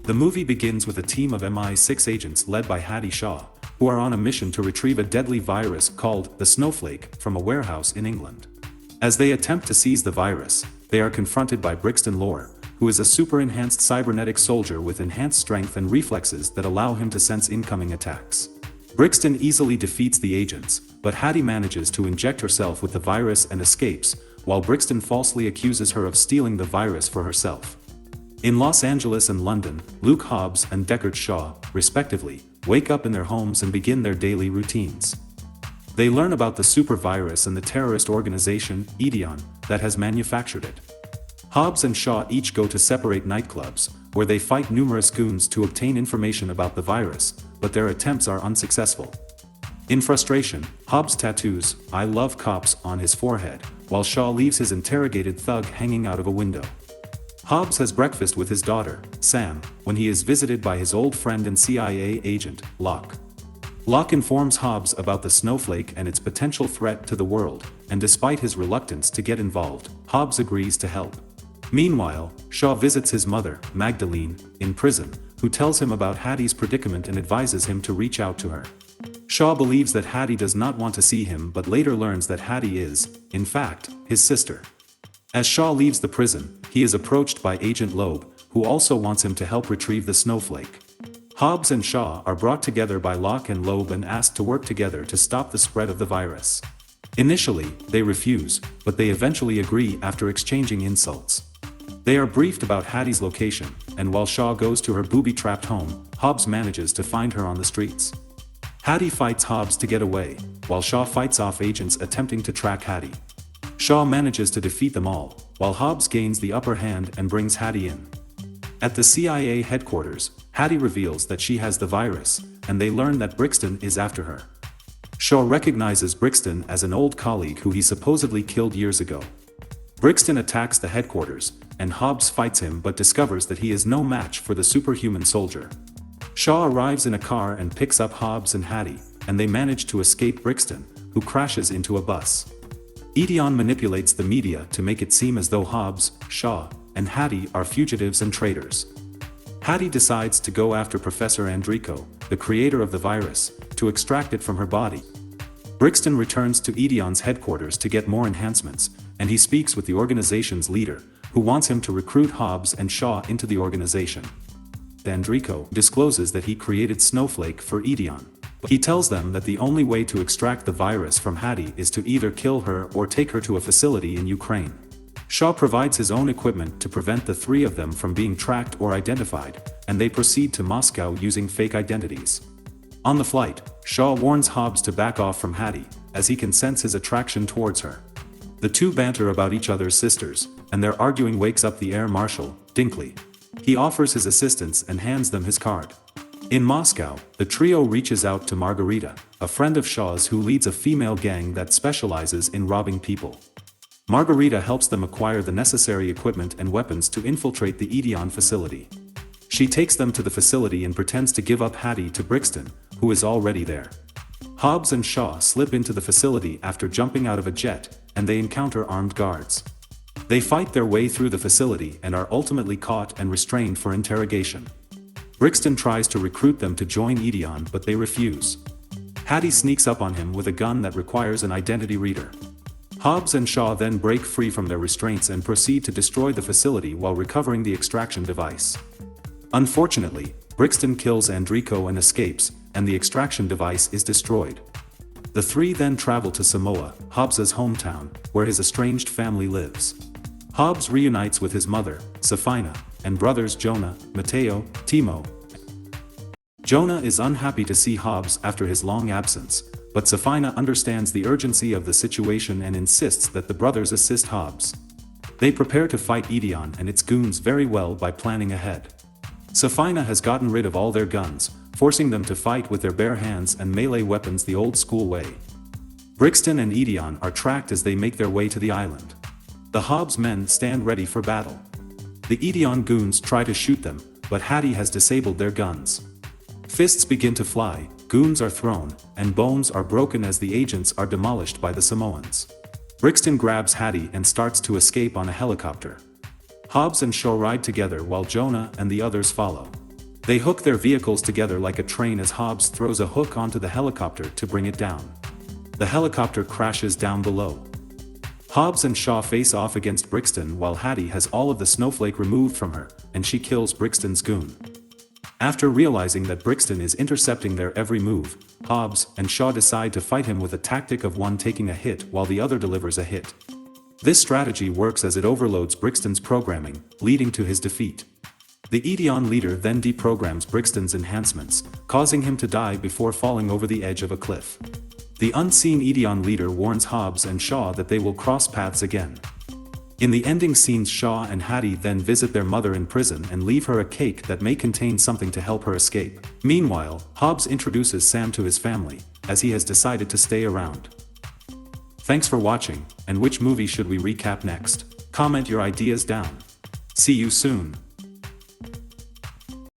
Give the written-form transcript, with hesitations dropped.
The movie begins with a team of MI6 agents led by Hattie Shaw, who are on a mission to retrieve a deadly virus called the Snowflake from a warehouse in England. As they attempt to seize the virus, they are confronted by Brixton Lore, who is a super-enhanced cybernetic soldier with enhanced strength and reflexes that allow him to sense incoming attacks. Brixton easily defeats the agents, but Hattie manages to inject herself with the virus and escapes, while Brixton falsely accuses her of stealing the virus for herself. In Los Angeles and London, Luke Hobbs and Deckard Shaw, respectively, wake up in their homes and begin their daily routines. They learn about the super virus and the terrorist organization, Idris, that has manufactured it. Hobbs and Shaw each go to separate nightclubs, where they fight numerous goons to obtain information about the virus, but their attempts are unsuccessful. In frustration, Hobbs tattoos "I love cops" on his forehead, while Shaw leaves his interrogated thug hanging out of a window. Hobbs has breakfast with his daughter, Sam, when he is visited by his old friend and CIA agent, Locke. Locke informs Hobbs about the Snowflake and its potential threat to the world, and despite his reluctance to get involved, Hobbs agrees to help. Meanwhile, Shaw visits his mother, Magdalene, in prison, who tells him about Hattie's predicament and advises him to reach out to her. Shaw believes that Hattie does not want to see him but later learns that Hattie is, in fact, his sister. As Shaw leaves the prison, he is approached by Agent Loeb, who also wants him to help retrieve the Snowflake. Hobbs and Shaw are brought together by Locke and Loeb and asked to work together to stop the spread of the virus. Initially, they refuse, but they eventually agree after exchanging insults. They are briefed about Hattie's location, and while Shaw goes to her booby-trapped home, Hobbs manages to find her on the streets. Hattie fights Hobbs to get away, while Shaw fights off agents attempting to track Hattie. Shaw manages to defeat them all, while Hobbs gains the upper hand and brings Hattie in. At the CIA headquarters, Hattie reveals that she has the virus, and they learn that Brixton is after her. Shaw recognizes Brixton as an old colleague who he supposedly killed years ago. Brixton attacks the headquarters, and Hobbs fights him but discovers that he is no match for the superhuman soldier. Shaw arrives in a car and picks up Hobbs and Hattie, and they manage to escape Brixton, who crashes into a bus. Idris manipulates the media to make it seem as though Hobbs, Shaw, and Hattie are fugitives and traitors. Hattie decides to go after Professor Andrico, the creator of the virus, to extract it from her body. Brixton returns to Idion's headquarters to get more enhancements, and he speaks with the organization's leader, who wants him to recruit Hobbs and Shaw into the organization. Andrico discloses that he created Snowflake for Idion. He tells them that the only way to extract the virus from Hattie is to either kill her or take her to a facility in Ukraine. Shaw provides his own equipment to prevent the three of them from being tracked or identified, and they proceed to Moscow using fake identities. On the flight, Shaw warns Hobbs to back off from Hattie, as he can sense his attraction towards her. The two banter about each other's sisters, and their arguing wakes up the air marshal, Dinkley. He offers his assistance and hands them his card. In Moscow, the trio reaches out to Margarita, a friend of Shaw's who leads a female gang that specializes in robbing people. Margarita helps them acquire the necessary equipment and weapons to infiltrate the Idion facility. She takes them to the facility and pretends to give up Hattie to Brixton, who is already there. Hobbs and Shaw slip into the facility after jumping out of a jet, and they encounter armed guards. They fight their way through the facility and are ultimately caught and restrained for interrogation. Brixton tries to recruit them to join Idion but they refuse. Hattie sneaks up on him with a gun that requires an identity reader. Hobbs and Shaw then break free from their restraints and proceed to destroy the facility while recovering the extraction device. Unfortunately, Brixton kills Andrico and escapes, and the extraction device is destroyed. The three then travel to Samoa, Hobbs's hometown, where his estranged family lives. Hobbs reunites with his mother, Safina, and brothers Jonah, Matteo, Timo. Jonah is unhappy to see Hobbs after his long absence, but Safina understands the urgency of the situation and insists that the brothers assist Hobbs. They prepare to fight Idion and its goons very well by planning ahead. Safina has gotten rid of all their guns, forcing them to fight with their bare hands and melee weapons the old school way. Brixton and Idion are tracked as they make their way to the island. The Hobbs men stand ready for battle. The Idion goons try to shoot them, but Hattie has disabled their guns. Fists begin to fly, goons are thrown, and bones are broken as the agents are demolished by the Samoans. Brixton grabs Hattie and starts to escape on a helicopter. Hobbs and Shaw ride together while Jonah and the others follow. They hook their vehicles together like a train as Hobbs throws a hook onto the helicopter to bring it down. The helicopter crashes down below. Hobbs and Shaw face off against Brixton while Hattie has all of the Snowflake removed from her, and she kills Brixton's goon. After realizing that Brixton is intercepting their every move, Hobbs and Shaw decide to fight him with a tactic of one taking a hit while the other delivers a hit. This strategy works as it overloads Brixton's programming, leading to his defeat. The Edeon leader then deprograms Brixton's enhancements, causing him to die before falling over the edge of a cliff. The unseen Edeon leader warns Hobbs and Shaw that they will cross paths again. In the ending scenes, Shaw and Hattie then visit their mother in prison and leave her a cake that may contain something to help her escape. Meanwhile, Hobbs introduces Sam to his family, as he has decided to stay around. Thanks for watching, and which movie should we recap next? Comment your ideas down. See you soon.